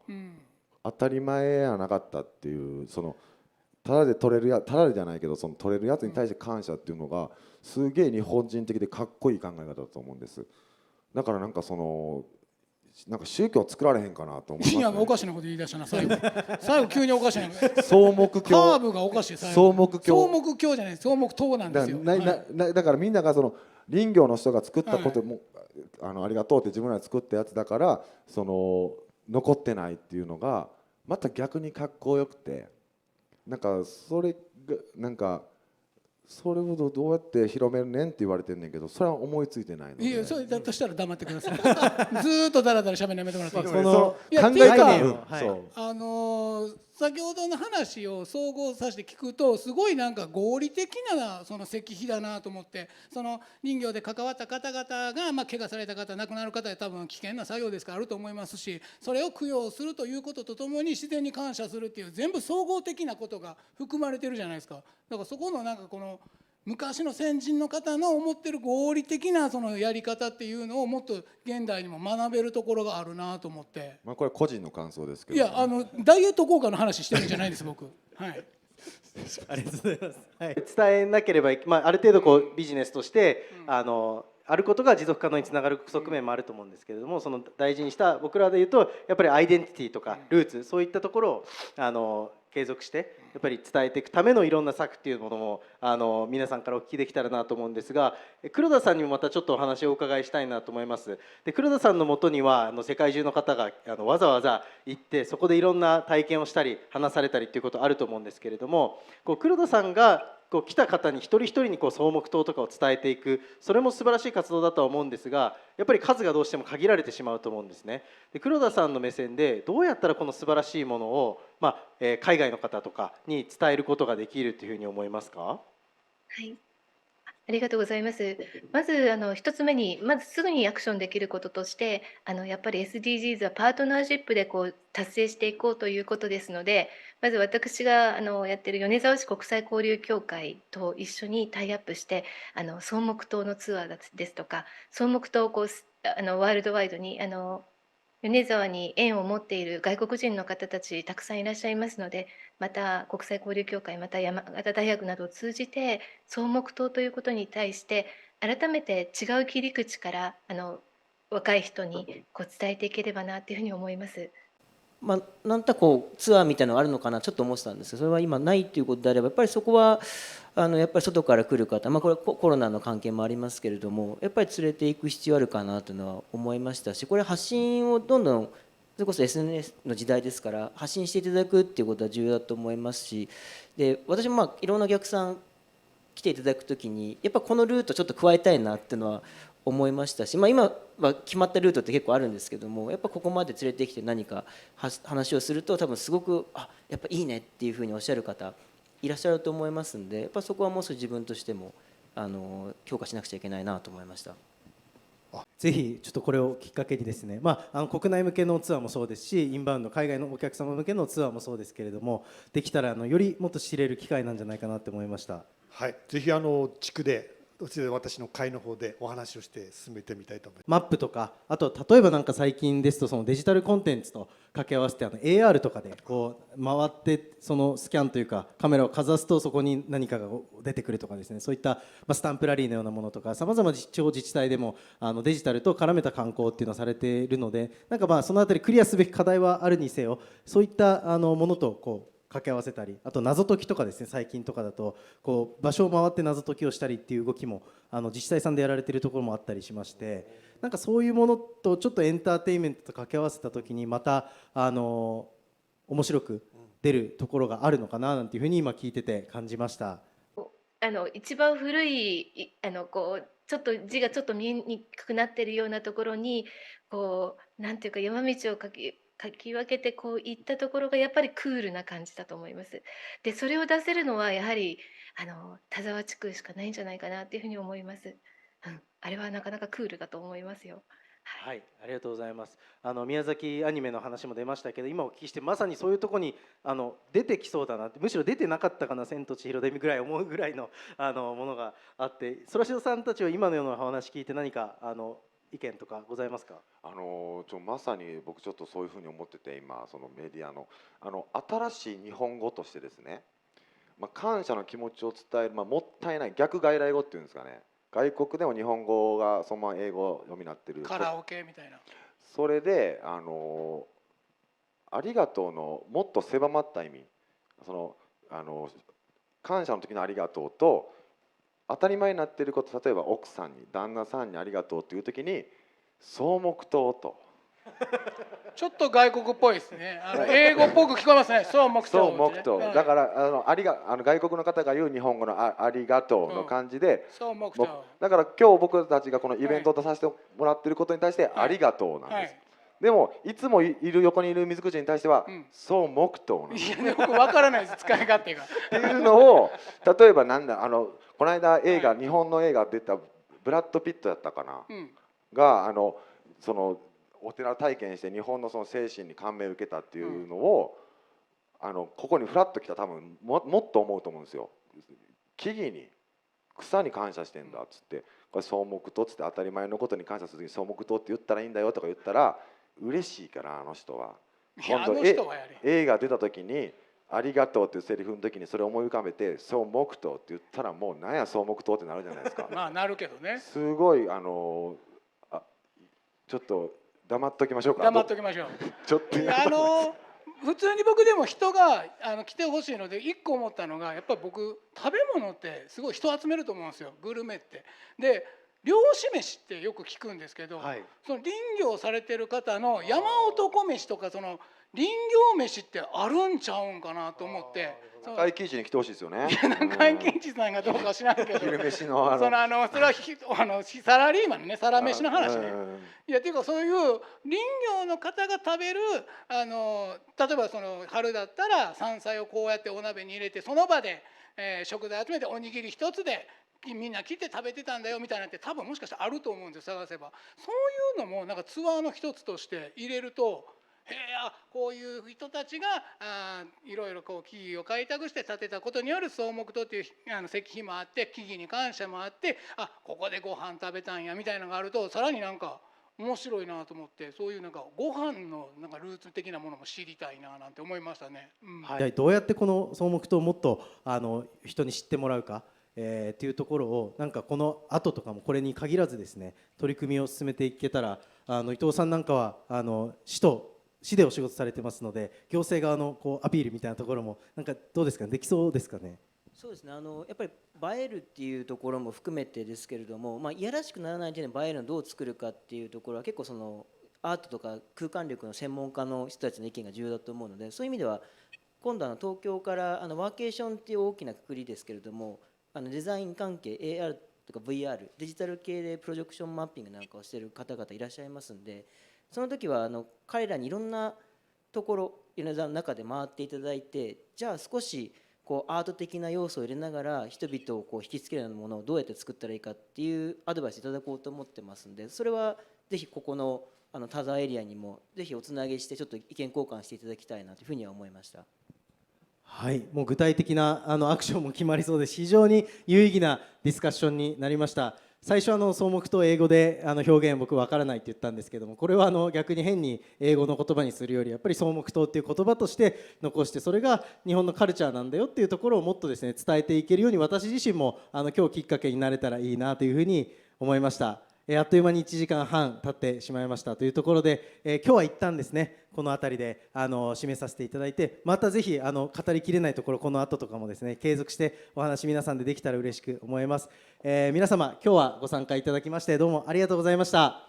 当たり前やなかったっていう、ただでじゃないけど取れるやつに対して感謝っていうのがすげえ日本人的でかっこいい考え方だと思うんです。だからなんか宗教作られへんかなと思います、ね。いや、おかしなこと言い出したな、最後急におかしな。草木教。ハーブがおかしい。草木教。草木教じゃない、草木島なんですよ。だからみんなが林業の人が作ったことも、ありがとうって自分らで作ったやつだから残ってないっていうのがまた逆にかっこよくて、なんかそれをどうやって広めるねんって言われてんねんけど、それは思いついてないので。いや、それだとしたら黙ってください。ずーっとだらだらしゃべるのやめてもらっていいですか。考え方、先ほどの話を総合させて聞くと、すごいなんか合理的な石碑だなと思って、林業で関わった方々が怪我された方、亡くなる方で多分危険な作業ですからあると思いますし、それを供養するということとともに自然に感謝するっていう全部総合的なことが含まれてるじゃないですか。だからそこのなんかこの昔の先人の方の思ってる合理的なやり方っていうのをもっと現代にも学べるところがあるなと思って。これ個人の感想ですけど、いやダイエット効果の話してるんじゃないです僕。はい。ありがとうございます。伝えなければある程度ビジネスとして、あることが持続可能につながる側面もあると思うんですけれども、大事にした僕らでいうとやっぱりアイデンティティとかルーツ、そういったところを継続してやっぱり伝えていくためのいろんな策っていうものも皆さんからお聞きできたらなと思うんですが、黒田さんにもまたちょっとお話をお伺いしたいなと思います。で、黒田さんのもとには世界中の方がわざわざ行ってそこでいろんな体験をしたり話されたりっていうことあると思うんですけれども、黒田さんが来た方に一人一人に草木塔とかを伝えていく、それも素晴らしい活動だとは思うんですが、やっぱり数がどうしても限られてしまうと思うんですね。で、黒田さんの目線でどうやったらこの素晴らしいものを、海外の方とかに伝えることができるというふうに思いますか？はい、ありがとうございます。まず一つ目に、まずすぐにアクションできることとして、やっぱり SDGs はパートナーシップでこう達成していこうということですので、まず私がやってる米沢市国際交流協会と一緒にタイアップして、草木島のツアーですとか、草木島をこうワールドワイドに米沢に縁を持っている外国人の方たちたくさんいらっしゃいますので、また国際交流協会、また山形大学などを通じて草木島ということに対して改めて違う切り口から若い人にこう伝えていければなというふうに思います。まあ、なんとこうツアーみたいなのがあるのかなちょっと思ってたんですけど、それは今ないということであればやっぱりそこはやっぱり外から来る方、まあ、これコロナの関係もありますけれども、やっぱり連れていく必要あるかなというのは思いましたし、これ発信をどんどんそれこそ SNS の時代ですから発信していただくっていうことは重要だと思いますし、で私もまあいろんなお客さん来ていただくときにやっぱこのルートちょっと加えたいなっていうのは思いましたし、まあ、今は決まったルートって結構あるんですけども、やっぱここまで連れてきて何か話をすると多分すごくやっぱいいねっていうふうにおっしゃる方いらっしゃると思いますんで、やっぱそこはもう少し自分としても強化しなくちゃいけないなと思いました。ぜひちょっとこれをきっかけにですね、国内向けのツアーもそうですし、インバウンド海外のお客様向けのツアーもそうですけれども、できたらよりもっと知れる機会なんじゃないかなって思いました。はい、ぜひ地区で私の会の方でお話をして進めてみたいと思います。マップとか、あと例えばなんか最近ですとそのデジタルコンテンツと掛け合わせてAR とかでこう回ってそのスキャンというかカメラをかざすとそこに何かが出てくるとかですね、そういったスタンプラリーのようなものとか、さまざま地方自治体でもデジタルと絡めた観光っていうのをされているので、なんかそのあたりクリアすべき課題はあるにせよ、そういったものとこう掛け合わせたり、あと謎解きとかですね、最近とかだとこう場所を回って謎解きをしたりっていう動きも自治体さんでやられているところもあったりしまして、なんかそういうものとちょっとエンターテインメントと掛け合わせた時にまた面白く出るところがあるのかななんていうふうに今聞いてて感じました。一番古いこうちょっと字がちょっと見えにくくなっているようなところにこうなんていうか山道をかき分けてこう行ったところがやっぱりクールな感じだと思います。でそれを出せるのはやはり田沢地区しかないんじゃないかなっていうふうに思います。あれはなかなかクールだと思いますよ。はい、ありがとうございます。宮崎アニメの話も出ましたけど、今お聞きしてまさにそういうところに出てきそうだなって、むしろ出てなかったかな、千と千尋でぐらい思うぐらいのものがあって、そらしどさんたちは今のようなお話聞いて何か意見とかございますか？まさに僕ちょっとそういうふうに思ってて、今そのメディアの新しい日本語としてですね、感謝の気持ちを伝える、もったいない逆外来語っていうんですかね、外国でも日本語がそのまま英語読みになってるカラオケみたいな。それでありがとうのもっと狭まった意味、感謝の時のありがとうと当たり前になっていること、例えば奥さんに旦那さんにありがとうっていう時に草木島とちょっと外国っぽいですね。英語っぽく聞こえますね。草木島、草木島、だから外国の方が言う日本語のありがとうの感じで、草木島だから今日僕たちがこのイベントを出させてもらっていることに対してありがとうなんです。でもいつも横にいる水口に対しては草木島なんです。いやよくわからないです、使い勝手が。っていうのを例えばこの間日本の映画出たブラッド・ピットだったかな、がそのお寺体験して日本のその精神に感銘を受けたっていうのを、ここにフラッと来たら多分もっと思うと思うんですよ。木々に草に感謝してんだっつって、これ草木とっつって当たり前のことに感謝する時に草木とって言ったらいいんだよとか言ったら嬉しいから、あの人は今度映画出た時にありがとうっていうセリフの時にそれを思い浮かべて草木とって言ったら、もうなんや草木とってなるじゃないですか。まあなるけどね。すごいちょっと黙っときましょうか。黙っときましょう。ちょっと普通に僕でも人が来てほしいので一個思ったのが、やっぱり僕食べ物ってすごい人集めると思うんですよ、グルメって。で漁師飯ってよく聞くんですけど、その林業されてる方の山男飯とかその林業飯ってあるんちゃうんかなと思って。中井貴一に来てほしいですよね。中井貴一さんがどうか知らんけど、昼飯のそれはサラリーマンのね、サラ飯の話ね。いやっていうか、そういう林業の方が食べる例えばその春だったら山菜をこうやってお鍋に入れてその場で食材集めておにぎり一つでみんな来て食べてたんだよみたいなって多分もしかしたらあると思うんですよ、探せば。そういうのもなんかツアーの一つとして入れると、へえ、こういう人たちがいろいろこう木々を開拓して建てたことによる草木塔っていう石碑もあって、木々に感謝もあって、ここでご飯食べたんやみたいなのがあると、さらになんか面白いなと思って、そういうなんかご飯のなんかルーツ的なものも知りたいななんて思いましたね。はい、どうやってこの草木塔をもっと人に知ってもらうか、っていうところをなんかこの後とかもこれに限らずですね、取り組みを進めていけたら、伊藤さんなんかは市でお仕事されてますので、行政側のこうアピールみたいなところもなんかどうですかね、できそうですかね。そうですね、やっぱり映えるっていうところも含めてですけれども、いやらしくならない点で映えるのをどう作るかっていうところは結構そのアートとか空間力の専門家の人たちの意見が重要だと思うので、そういう意味では今度東京からワーケーションっていう大きな括りですけれども、デザイン関係 AR とか VR デジタル系でプロジェクションマッピングなんかをしている方々いらっしゃいますんで、その時は彼らにいろんなところ米沢の中で回っていただいて、じゃあ少しこうアート的な要素を入れながら人々をこう引きつけるようなものをどうやって作ったらいいかっていうアドバイスいただこうと思ってますんで、それはぜひここの田沢エリアにもぜひおつなげしてちょっと意見交換していただきたいなというふうには思いました。はい、もう具体的なアクションも決まりそうです。非常に有意義なディスカッションになりました。最初草木と英語で表現僕わからないって言ったんですけども、これは逆に変に英語の言葉にするよりやっぱり草木塔っていう言葉として残して、それが日本のカルチャーなんだよっていうところをもっとですね伝えていけるように、私自身も今日きっかけになれたらいいなというふうに思いました。あっという間に1時間半経ってしまいましたというところで、今日は一旦ですねこの辺りで締めさせていただいて、またぜひ語りきれないところこの後とかもですね継続してお話皆さんでできたら嬉しく思います。皆様今日はご参加いただきましてどうもありがとうございました。